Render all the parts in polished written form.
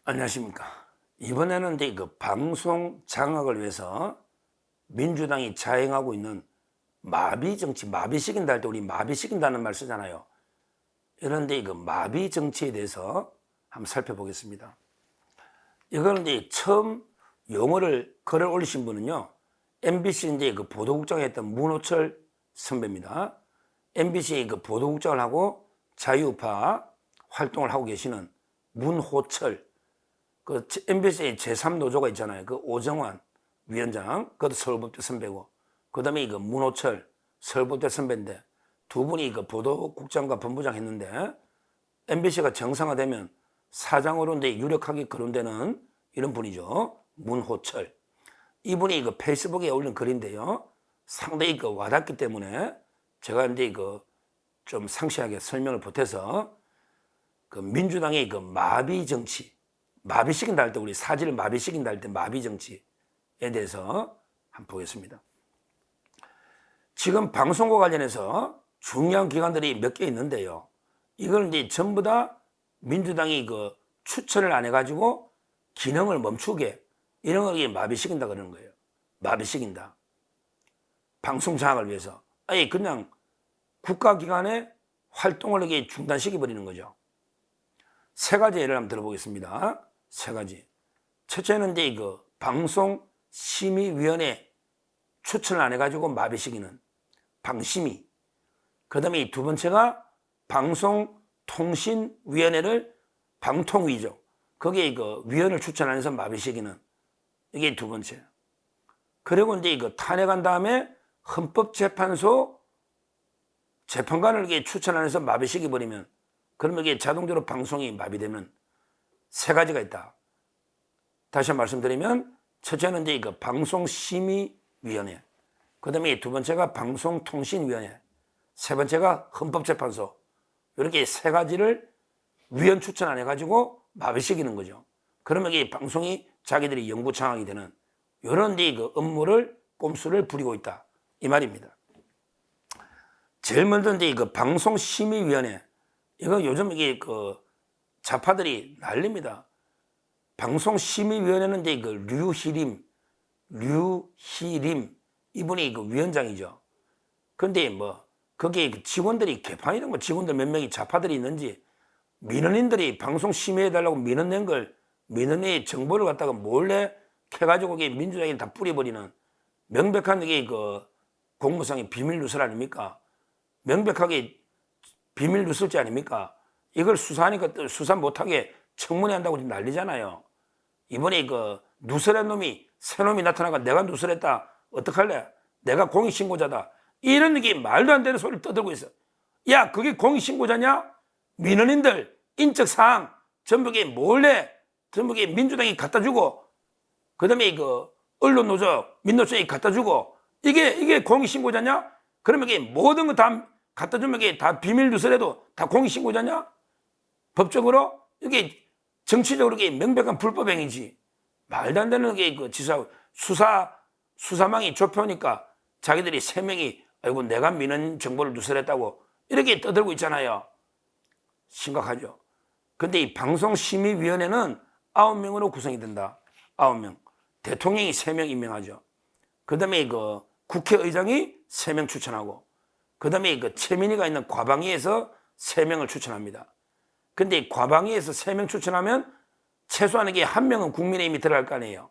안녕하십니까. 이번에는 이제 그 방송 장악을 위해서 민주당이 자행하고 있는 마비 정치, 마비시킨다 할 때 우리 마비시킨다는 말 쓰잖아요. 이런데 이거 마비 정치에 대해서 한번 살펴보겠습니다. 이거는 이제 처음 용어를 글을 올리신 분은요, MBC 이제 그 보도국장에 했던 문호철 선배입니다. MBC 그 보도국장을 하고 자유우파 활동을 하고 계시는 문호철. 그 MBC 제3노조가 있잖아요. 그 오정환 위원장, 그것도 서울법대 선배고, 그 다음에 그 문호철 서울법대 선배인데, 두 분이 그 보도국장과 본부장 했는데, MBC가 정상화되면 사장으로 이제 유력하게 거론되는 이런 분이죠. 문호철. 이분이 그 페이스북에 올린 글인데요. 상당히 그 와닿기 때문에 제가 이제 그 좀 상세하게 설명을 보태서 그 민주당의 그 마비 정치, 마비시킨다 할 때 우리 사지를 마비시킨다 할 때 마비 정치에 대해서 한번 보겠습니다. 지금 방송과 관련해서 중요한 기관들이 몇 개 있는데요. 이걸 이제 전부 다 민주당이 그 추천을 안 해가지고 기능을 멈추게 이런 걸 마비시킨다 그러는 거예요. 마비시킨다. 방송 장악을 위해서. 아니 그냥 국가기관의 활동을 이렇게 중단시켜 버리는 거죠. 세 가지 예를 한번 들어보겠습니다. 세 가지. 첫째는 이제 그 방송심의위원회 추천을 안 해가지고 마비시키는 방심위. 그 다음에 두 번째가 방송통신위원회를 방통위죠. 거기에 그 위원을 추천 안 해서 마비시키는 이게 두 번째. 그리고 이제 그 탄핵한 다음에 헌법재판소 재판관을 이렇게 추천 안 해서 마비시켜 버리면 그러면 이게 자동적으로 방송이 마비되면 세 가지가 있다. 다시 한번 말씀드리면 첫째는 이제 그 방송심의위원회, 그 다음에 두 번째가 방송통신위원회, 세 번째가 헌법재판소. 이렇게 세 가지를 위원 추천 안 해가지고 마비시키는 거죠. 그러면 이 방송이 자기들이 영구 장악이 되는 이런 그 업무를 꼼수를 부리고 있다 이 말입니다. 제일 먼저 이제 그 방송심의위원회, 이거 요즘 이게 그 좌파들이 난립니다. 방송심의위원회는 이제 그 류희림 이분이 그 위원장이죠. 그런데 뭐 거기에 그 직원들이 개판이란 거, 직원들 몇 명이 좌파들이 있는지 민원인들이 방송심의해달라고 민원 낸 걸 민원의 정보를 갖다가 몰래 캐가지고 이게 민주당이 다 뿌려버리는 명백한 이게 그 공무상의 비밀 누설 아닙니까? 명백하게 비밀 누설죄 아닙니까? 이걸 수사하니까 수사 못하게 청문회 한다고 난리잖아요. 이번에 그 누설한 놈이 새 놈이 나타나가 내가 누설했다 어떡할래? 내가 공익신고자다 이런 게 말도 안 되는 소리를 떠들고 있어. 야 그게 공익신고자냐? 민원인들 인적사항 전부 몰래 전부 민주당이 갖다주고 그 다음에 그 언론노조 민노총이 갖다주고 이게 공익신고자냐? 그러면 이게 모든 거 다 갖다주면 이게 다 비밀 누설해도 다 공익신고자냐? 법적으로 이게 정치적으로 이게 명백한 불법행위지. 말도 안 되는 게 그 수사망이 좁혀니까 자기들이 세 명이 아이고 내가 민원 정보를 누설했다고 이렇게 떠들고 있잖아요. 심각하죠. 근데 이 방송심의위원회는 9명으로 구성이 된다. 9명. 대통령이 3명 임명하죠. 그 다음에 그 국회의장이 3명 추천하고, 그 다음에 그 최민희가 있는 과방위에서 3명을 추천합니다. 근데 과방위에서 3명 추천하면 최소한 이게 1명은 국민의힘이 들어갈 거 아니에요.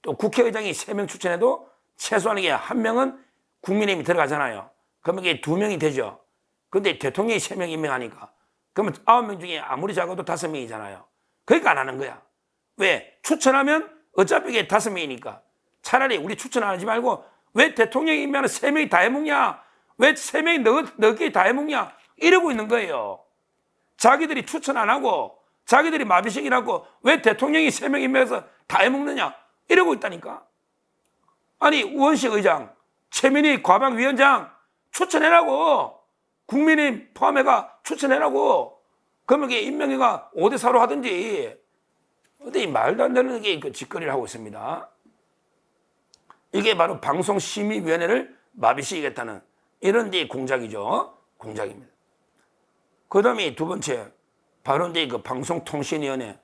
또 국회의장이 3명 추천해도 최소한 이게 1명은 국민의힘이 들어가잖아요. 그러면 이게 2명이 되죠. 근데 대통령이 3명 임명하니까. 그러면 9명 중에 아무리 작아도 5명이잖아요. 그러니까 안 하는 거야. 왜? 추천하면 어차피 이게 5명이니까. 차라리 우리 추천 안 하지 말고 왜 대통령이 임명하는 3명이 다 해먹냐? 왜 3명이 너끼리 다 해먹냐? 이러고 있는 거예요. 자기들이 추천 안 하고 자기들이 마비시키라고 왜 대통령이 3명 임명해서 다 해먹느냐? 이러고 있다니까. 아니 우원식 의장, 최민희 과방위원장 추천해라고. 국민의힘 포함해가 추천해라고. 그러면 이게 임명회가 5대4로 하든지. 근데 이 말도 안 되는 게 그 짓거리를 하고 있습니다. 이게 바로 방송심의위원회를 마비시키겠다는 이런 데 공작이죠. 공작입니다. 그 다음에 두 번째, 바로 이제 그 방송통신위원회.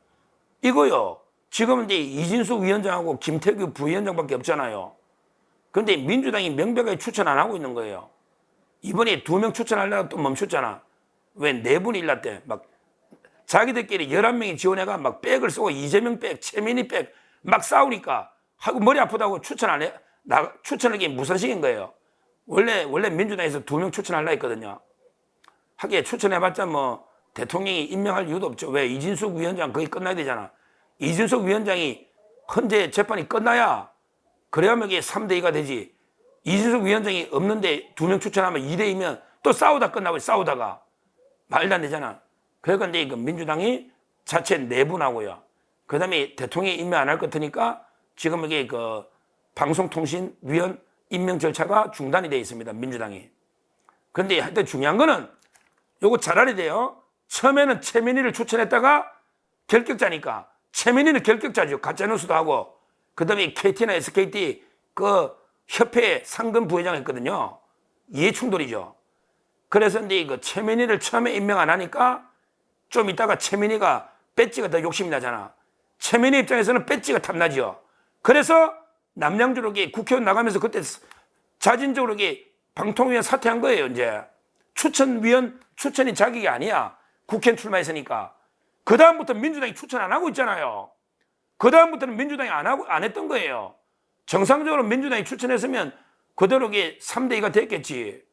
이거요. 지금은 이제 이진숙 위원장하고 김태규 부위원장밖에 없잖아요. 그런데 민주당이 명백하게 추천 안 하고 있는 거예요. 이번에 2명 추천하려고 또 멈췄잖아. 왜 4분이 일났대. 막 자기들끼리 11명이 지원해가 막 백을 쓰고 이재명 백, 최민희 백 막 싸우니까 하고 머리 아프다고 추천 안 해. 추천하기 무선식인 거예요. 원래 민주당에서 2명 추천하려고 했거든요. 하기에 추천해봤자 뭐 대통령이 임명할 이유도 없죠. 왜? 이진숙 위원장 거의 끝나야 되잖아. 이진숙 위원장이 헌재 재판이 끝나야 그래야만 이게 3대2가 되지. 이진숙 위원장이 없는데 2명 추천하면 2대2면 또 싸우다 끝나고 싸우다가 말도 안 되잖아. 그러니까 이제 그 민주당이 자체 내분하고요. 그 다음에 대통령이 임명 안 할 것 같으니까 지금 이게 그 방송통신위원 임명 절차가 중단이 되어 있습니다. 민주당이. 그런데 하여튼 중요한 거는 요거 잘 알아야 돼요. 처음에는 최민희를 추천했다가 결격자니까 최민희는 결격자죠. 가짜뉴스도 하고 그 다음에 KT나 SKT 그 협회 상금 부회장 했거든요. 이해충돌이죠. 그래서 이제 그 최민희를 처음에 임명 안 하니까 좀 있다가 최민희가 배지가 더 욕심이 나잖아. 최민희 입장에서는 배지가 탐나죠. 그래서 남양주로 국회의원 나가면서 그때 자진적으로 방통위원 사퇴한 거예요. 이제 추천이 자격이 아니야. 국회의원 출마했으니까. 그 다음부터 민주당이 추천 안 하고 있잖아요. 그 다음부터는 민주당이 안 했던 거예요. 정상적으로 민주당이 추천했으면 그대로 3대2가 됐겠지.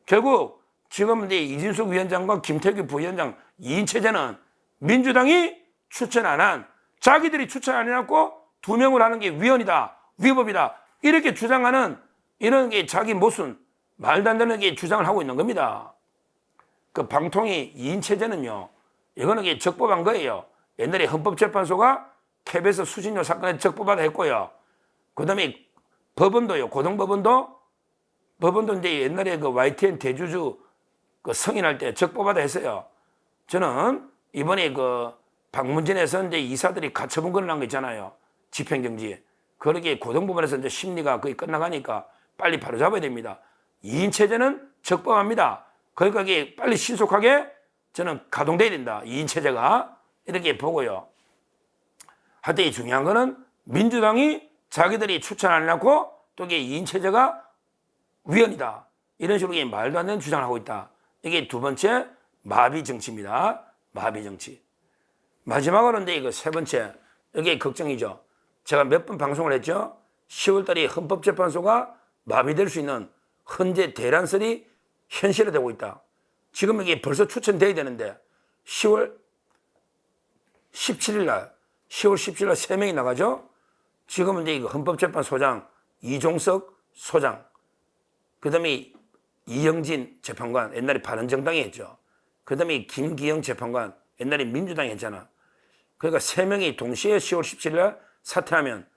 결국 지금 이제 이진숙 위원장과 김태규 부위원장 2인 체제는 민주당이 추천 안 한, 자기들이 추천 안 해갖고 2명을 하는 게 위헌이다, 위법이다 이렇게 주장하는 이런 게 자기 모순, 말도 안 되는 게 주장을 하고 있는 겁니다. 그 방통위 2인 체제는요, 이거는 적법한 거예요. 옛날에 헌법재판소가 KBS 수신료 사건에 적법하다 했고요. 그 다음에 법원도요, 고등법원도 이제 옛날에 그 YTN 대주주 그 승인할 때 적법하다 했어요. 저는 이번에 그 방문진에서 이제 이사들이 가처분 권고한 거 있잖아요. 집행정지. 그렇게 고등법원에서 이제 심리가 거의 끝나가니까 빨리 바로 잡아야 됩니다. 2인 체제는 적법합니다. 그러니까 이게 빨리 신속하게 저는 가동돼야 된다. 2인 체제가. 이렇게 보고요. 하여튼 중요한 거는 민주당이 자기들이 추천 안 해놓고 또 이게 2인 체제가 위헌이다. 이런 식으로 말도 안 되는 주장을 하고 있다. 이게 두 번째 마비 정치입니다. 마비 정치. 마지막으로 이제 이거 세 번째. 이게 걱정이죠. 제가 몇 번 방송을 했죠. 10월달에 헌법재판소가 마비될 수 있는 헌재 대란설이 현실화되고 있다. 지금 이게 벌써 추천돼야 되는데 10월 17일 날 3명이 나가죠. 지금은 이제 이거 헌법재판소장 이종석 소장, 그 다음에 이영진 재판관, 옛날에 바른정당이 했죠. 그 다음에 김기영 재판관, 옛날에 민주당이 했잖아. 그러니까 3명이 동시에 10월 17일 날 사퇴하면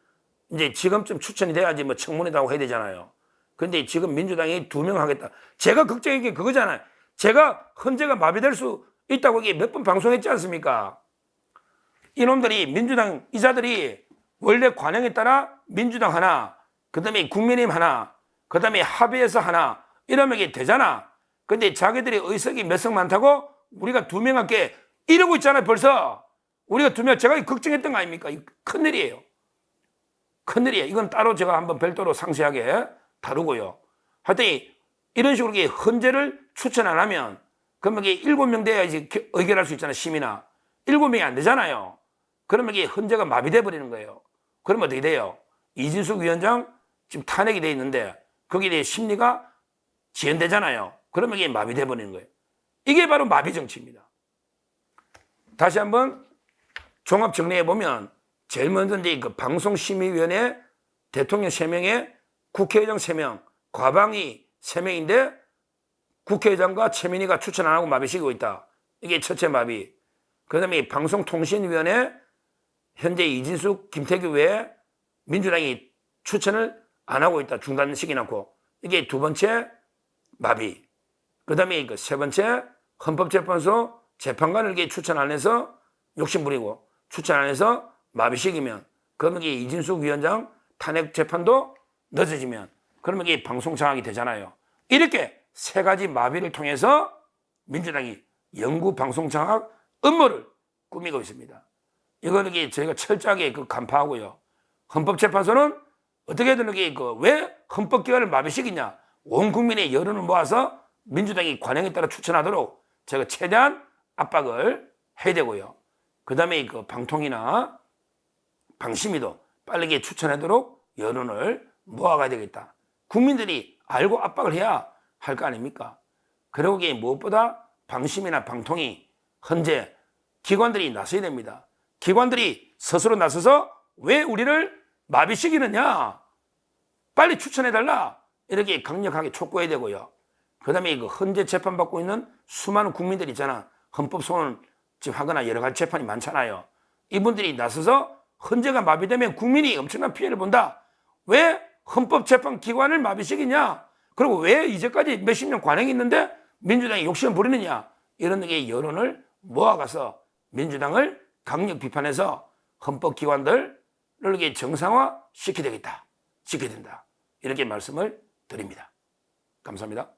이제 지금쯤 추천이 돼야지 뭐 청문회라고 해야 되잖아요. 근데 지금 민주당이 2명 하겠다. 제가 걱정인 게 그거잖아요. 제가 헌재가 마비될 수 있다고 몇 번 방송했지 않습니까? 이놈들이 민주당 이자들이 원래 관행에 따라 민주당 하나, 그 다음에 국민의힘 하나, 그 다음에 합의해서 하나 이러면 이게 되잖아. 근데 자기들이 의석이 몇 석 많다고 우리가 2명 할게 이러고 있잖아요. 벌써 우리가 2명, 제가 걱정했던 거 아닙니까? 큰일이에요. 큰일이에요. 이건 따로 제가 한번 별도로 상세하게 다루고요. 하여튼 이런 식으로 헌재를 추천 안 하면 그러면 7명 돼야지 의결할 수 있잖아요. 심의나 7명이 안 되잖아요. 그러면 이게 헌재가 마비돼 버리는 거예요. 그러면 어떻게 돼요? 이진숙 위원장 지금 탄핵이 돼 있는데 거기에 대해 심리가 지연되잖아요. 그러면 이게 마비돼 버리는 거예요. 이게 바로 마비 정치입니다. 다시 한번 종합 정리해 보면 제일 먼저 이제 그 방송심의위원회 대통령 3명에 국회의장 3명, 과방위 3명인데 국회의장과 최민희가 추천 안 하고 마비시키고 있다. 이게 첫째 마비. 그 다음에 방송통신위원회 현재 이진숙, 김태규 외에 민주당이 추천을 안 하고 있다. 중단시켜놓고. 이게 두 번째 마비. 그 다음에 그 세 번째 헌법재판소 재판관을 추천 안 해서 욕심부리고 추천 안 해서 마비시키면 그러면 이게 이진숙 위원장 탄핵 재판도 늦어지면 그러면 이게 방송 장악이 되잖아요. 이렇게 세 가지 마비를 통해서 민주당이 영구 방송 장악 음모를 꾸미고 있습니다. 이거는 저희가 철저하게 간파하고요. 헌법재판소는 어떻게든 왜 헌법기관을 마비시키냐? 온 국민의 여론을 모아서 민주당이 관행에 따라 추천하도록 제가 최대한 압박을 해야 되고요. 그 다음에 방통이나 방심위도 빠르게 추천하도록 여론을 모아가야 되겠다. 국민들이 알고 압박을 해야 할 거 아닙니까? 그리고 무엇보다 방심이나 방통이 헌재 기관들이 나서야 됩니다. 기관들이 스스로 나서서 왜 우리를 마비시키느냐? 빨리 추천해달라. 이렇게 강력하게 촉구해야 되고요. 그 다음에 헌재 재판받고 있는 수많은 국민들 있잖아. 헌법소원 하거나 여러 가지 재판이 많잖아요. 이분들이 나서서 헌재가 마비되면 국민이 엄청난 피해를 본다. 왜 헌법재판기관을 마비시키냐? 그리고 왜 이제까지 몇십 년 관행이 있는데 민주당이 욕심을 부리느냐? 이런 여론을 모아가서 민주당을 강력 비판해서 헌법기관들을 정상화 시켜야 되겠다. 시켜야 된다. 이렇게 말씀을 드립니다. 감사합니다.